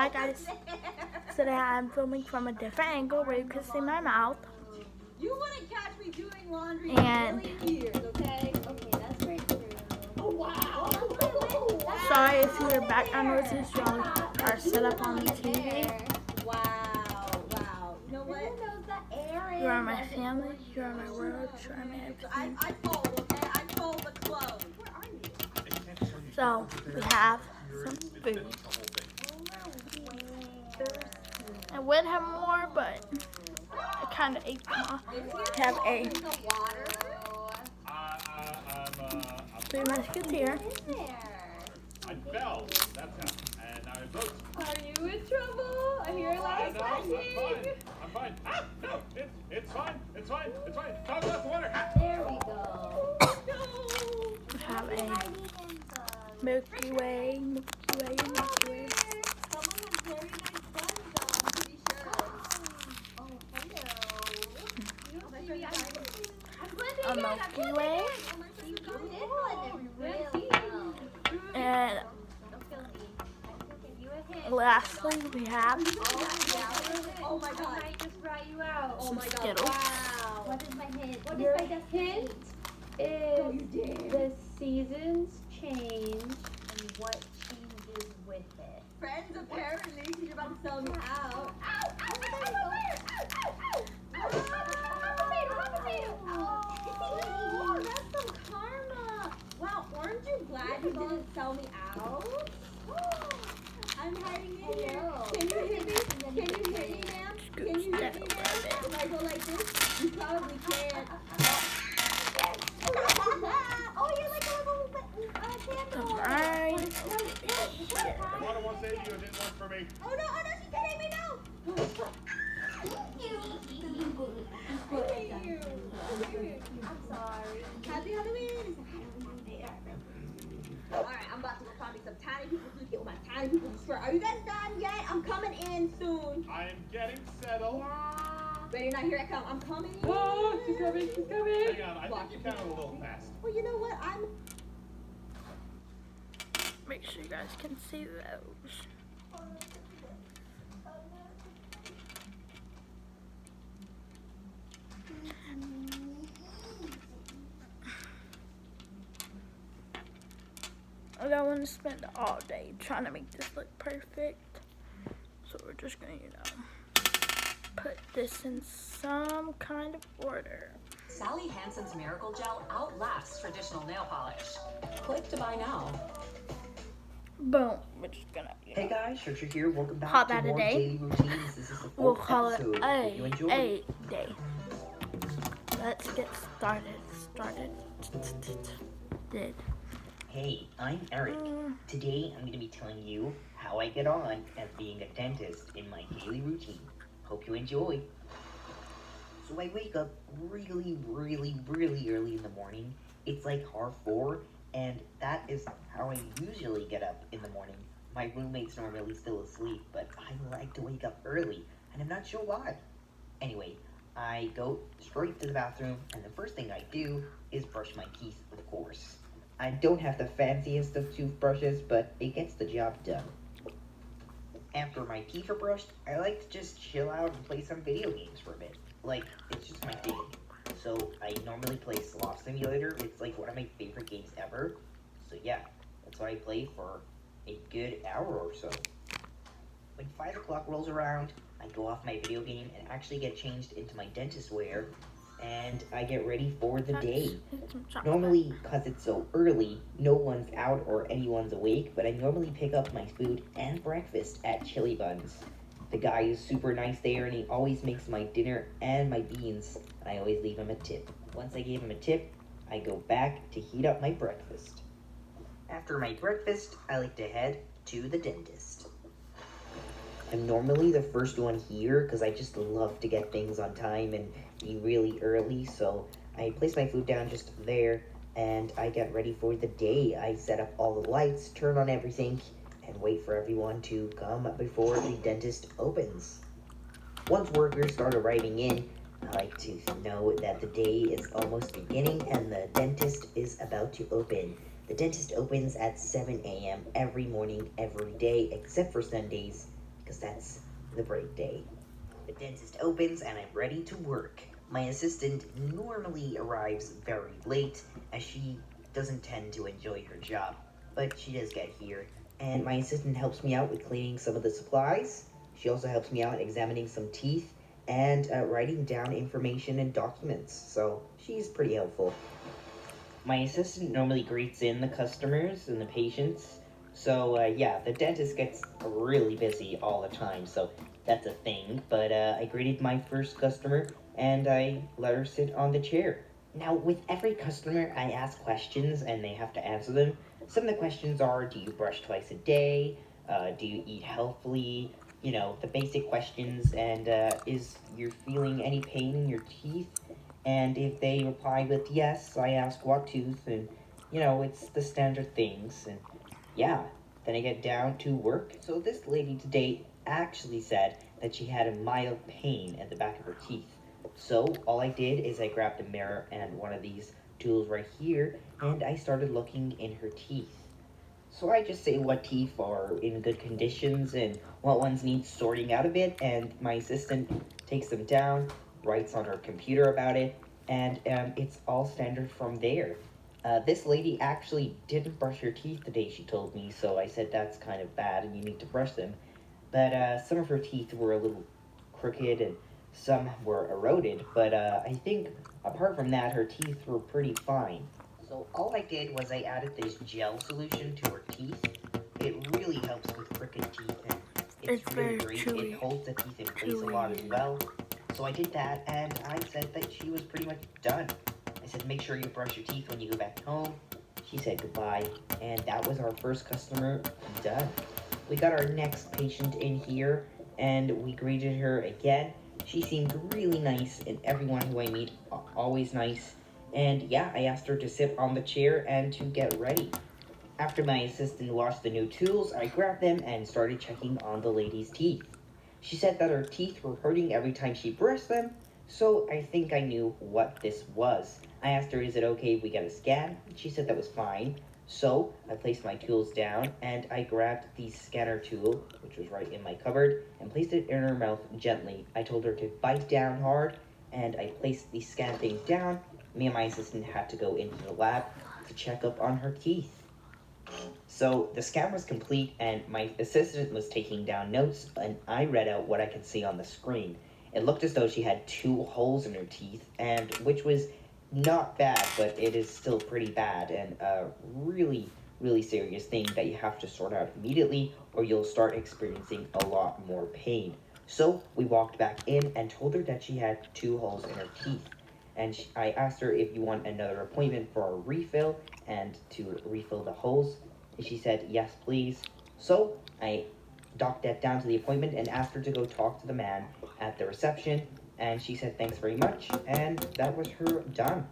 Hi guys. Today I'm filming from a different angle where you can see my mouth. You wouldn't catch me doing laundry And in a million years, okay? Okay, that's very true. Oh wow! sorry if your background noises y'all are set up on the TV. Wow, wow. You know what? You are my family, you are my world, you are my everything. I fold, okay? I fold the clothes. Where are you? So we have some food. I would have more, but I kind of ate them all. We have a Three Musketeer. I fell. That's how. And I broke. Are you in trouble? I hear a lot of splashing. I'm fine. Ah, no, it's fine. It's fine. It's fine. Top of the water. Ah. There we go. We have a Milky Way. Someone has very nice buns on, to be sure. Oh, hello. A Milky Way. And lastly, we have Oh my god. I just brought you out. Oh some my god. Skittles. Wow. What is my hint? What Your is my hint? Oh, Is you did. the seasons change and what changes with it? Friends, apparently, she's about to sell me out. Ow! Ow! I'm a potato! Oh, that's some karma. Wow, aren't you glad you didn't sell me out? I'm hiding in here. Can you hear me? Can you hear me, ma'am? Can you hear me, ma'am? If I go like this, you probably can't. Oh, you're like a little candle. Alright. I wanted 180 or didn't want for me. Oh no, she's hitting me now. Thank you. I'm sorry. Happy Halloween. Alright, I'm about to go find me some tiny people to get with my tiny people shirt. Are you guys done yet? I'm coming in soon. I am getting settled. Ready or not, here I come. I'm coming in. Oh, she's coming. Hang on, I think you counted a little fast. Well, you know what? Make sure you guys can see those. I don't want to spend all day trying to make this look perfect. So we're just going to, put this in some kind of order. Sally Hansen's Miracle Gel outlasts traditional nail polish. Click to buy now. Boom. We're just going to, Hey guys, Searcher here. Welcome back Call to that a more day. daily routines. This is the we'll fourth call it episode. Hope you enjoy. a day. Let's get started. Did. Hey, I'm Eric. Today I'm going to be telling you how I get on as being a dentist in my daily routine. Hope you enjoy. So I wake up really early in the morning. It's like 4:30, and that is how I usually get up in the morning. My roommate's normally still asleep, but I like to wake up early, and I'm not sure why. Anyway, I go straight to the bathroom, and the first thing I do is brush my teeth, of course. I don't have the fanciest of toothbrushes, but it gets the job done. After my teeth are brushed, I like to just chill out and play some video games for a bit. Like, it's just my thing. So, I normally play Sloth Simulator. It's like one of my favorite games ever. So yeah, that's what I play for a good hour or so. When 5 o'clock rolls around, I go off my video game and actually get changed into my dentist wear, and I get ready for the day. Normally, because it's so early, no one's out or anyone's awake, but I normally pick up my food and breakfast at Chili Buns. The guy is super nice there, and he always makes my dinner and my beans, and I always leave him a tip. Once I gave him a tip, I go back to heat up my breakfast. After my breakfast, I like to head to the dentist. I'm normally the first one here because I just love to get things on time and be really early, so I place my food down just there and I get ready for the day. I set up all the lights, turn on everything, and wait for everyone to come before the dentist opens. Once workers start arriving in, I like to know that the day is almost beginning and the dentist is about to open. The dentist opens at 7 a.m. every morning, every day, except for Sundays. because that's the break day. The dentist opens and I'm ready to work. My assistant normally arrives very late as she doesn't tend to enjoy her job, but she does get here. And my assistant helps me out with cleaning some of the supplies. She also helps me out examining some teeth and writing down information and documents, so she's pretty helpful. My assistant normally greets in the customers and the patients, so yeah, the dentist gets really busy all the time, so that's a thing. But I greeted my first customer and I let her sit on the chair. Now, with every customer, I ask questions and they have to answer them. Some of the questions are, do you brush twice a day? Do you eat healthily? You know, the basic questions. And is you're feeling any pain in your teeth? And if they reply with yes, I ask what tooth. And, you know, it's the standard things. And yeah, then I get down to work. So this lady today actually said that she had a mild pain at the back of her teeth. So all I did is I grabbed a mirror and one of these tools right here, and I started looking in her teeth. So I just say what teeth are in good conditions and what ones need sorting out a bit, and my assistant takes them down, writes on her computer about it, and it's all standard from there. This lady actually didn't brush her teeth today, she told me, so I said that's kind of bad and you need to brush them. But some of her teeth were a little crooked and some were eroded, but I think apart from that, her teeth were pretty fine. So all I did was I added this gel solution to her teeth. It really helps with crooked teeth, and it's really very great. chewy. It holds the teeth in place a lot as well. So I did that, and I said that she was pretty much done. I said, make sure you brush your teeth when you go back home. She said goodbye, and that was our first customer done. We got our next patient in here, and we greeted her again. She seemed really nice, and everyone who I meet always nice. And yeah, I asked her to sit on the chair and to get ready. After my assistant washed the new tools, I grabbed them and started checking on the lady's teeth. She said that her teeth were hurting every time she brushed them, so I think I knew what this was. I asked her, is it okay if we get a scan? She said that was fine. So I placed my tools down and I grabbed the scanner tool, which was right in my cupboard, and placed it in her mouth gently. I told her to bite down hard, and I placed the scan thing down. Me and my assistant had to go into the lab to check up on her teeth. So the scan was complete and my assistant was taking down notes, and I read out what I could see on the screen. It looked as though she had 2 holes in her teeth, and which was not bad, but it is still pretty bad and a really serious thing that you have to sort out immediately or you'll start experiencing a lot more pain. So we walked back in and told her that she had 2 holes in her teeth. And I asked her if you want another appointment for a refill and to refill the holes. And she said, yes, please. So I docked that down to the appointment and asked her to go talk to the man at the reception. And she said, thanks very much. And that was her done.